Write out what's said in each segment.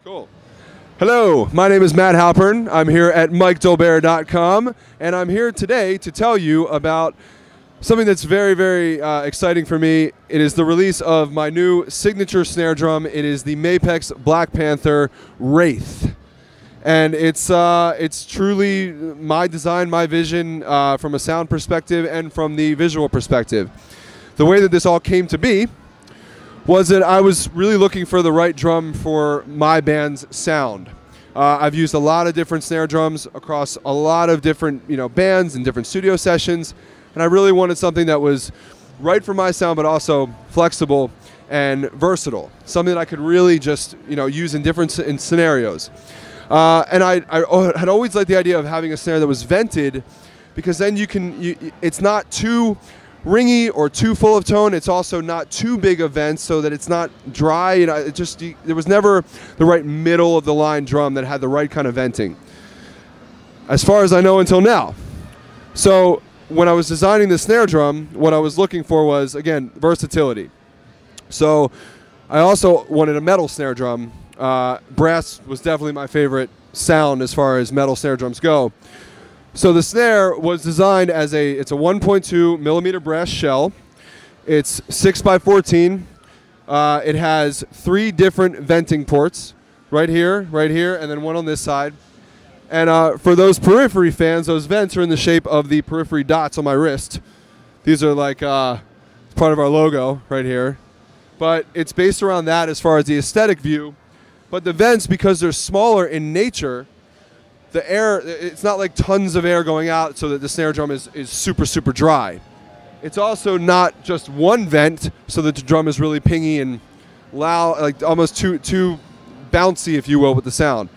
Cool. Hello, my name is Matt Halpern. I'm here at MikeDolbear.com, and I'm here today to tell you about something that's very, very exciting for me. It is the release of my new signature snare drum. It is the Mapex Black Panther Wraith. And it's truly my design, my vision from a sound perspective and from the visual perspective. The way that this all came to be was that I was really looking for the right drum for my band's sound. I've used a lot of different snare drums across a lot of different bands and different studio sessions, and I really wanted something that was right for my sound but also flexible and versatile, something that I could really just use in different scenarios. And I had always liked the idea of having a snare that was vented, because then it's not too ringy or too full of tone. It's also not too big of vents so that it's not dry. There was never the right middle of the line drum that had the right kind of venting, as far as I know until now. So when I was designing the snare drum, what I was looking for was, again, versatility. So I also wanted a metal snare drum. Brass was definitely my favorite sound as far as metal snare drums go. So the snare was designed as it's a 1.2 millimeter brass shell. It's 6x14. It has 3 different venting ports, right here, and then one on this side. And for those periphery fans, those vents are in the shape of the periphery dots on my wrist. These are like part of our logo right here. But it's based around that as far as the aesthetic view. But the vents, because they're smaller in nature, the air, it's not like tons of air going out so that the snare drum is super, super dry. It's also not just one vent so that the drum is really pingy and loud, like almost too bouncy, if you will, with the sound.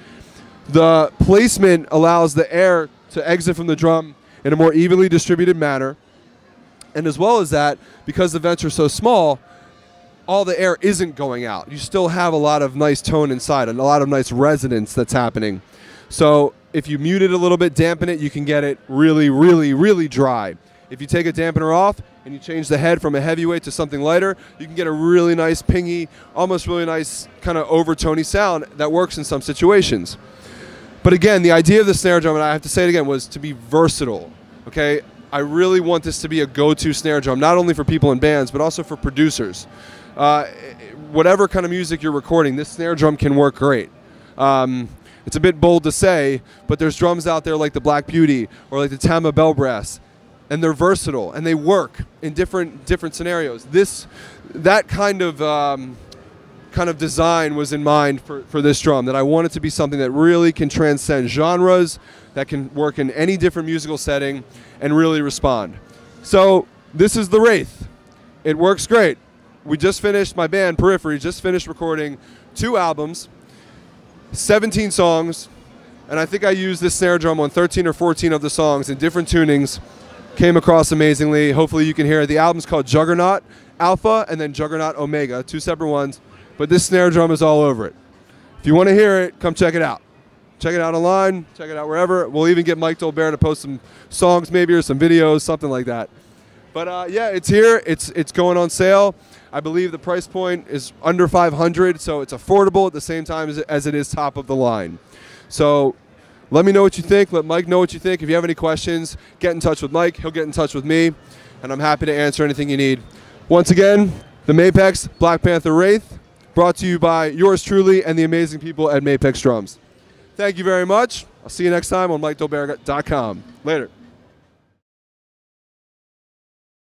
The placement allows the air to exit from the drum in a more evenly distributed manner. And as well as that, because the vents are so small, all the air isn't going out. You still have a lot of nice tone inside and a lot of nice resonance that's happening. So if you mute it a little bit, dampen it, you can get it really, really, really dry. If you take a dampener off and you change the head from a heavyweight to something lighter, you can get a really nice pingy, almost really nice kind of overtony sound that works in some situations. But again, the idea of the snare drum, and I have to say it again, was to be versatile. Okay, I really want this to be a go-to snare drum, not only for people in bands, but also for producers. Whatever kind of music you're recording, this snare drum can work great. It's a bit bold to say, but there's drums out there like the Black Beauty or like the Tama Bell Brass, and they're versatile and they work in different scenarios. That kind of design was in mind for this drum, that I want it to be something that really can transcend genres, that can work in any different musical setting and really respond. So this is the Wraith. It works great. We just finished, my band Periphery just finished recording 2 albums, 17 songs, and I think I used this snare drum on 13 or 14 of the songs in different tunings. Came across amazingly. Hopefully you can hear it. The album's called Juggernaut Alpha and then Juggernaut Omega, 2 separate ones, but this snare drum is all over it. If you want to hear it, come check it out. Check it out online, check it out wherever. We'll even get Mike Dolbear to post some songs maybe or some videos, something like that. But yeah, it's here. It's going on sale. I believe the price point is under $500, so it's affordable at the same time as it is top of the line. So let me know what you think. Let Mike know what you think. If you have any questions, get in touch with Mike. He'll get in touch with me, and I'm happy to answer anything you need. Once again, the Mapex Black Panther Wraith, brought to you by yours truly and the amazing people at Mapex Drums. Thank you very much. I'll see you next time on MikeDolbear.com. Later.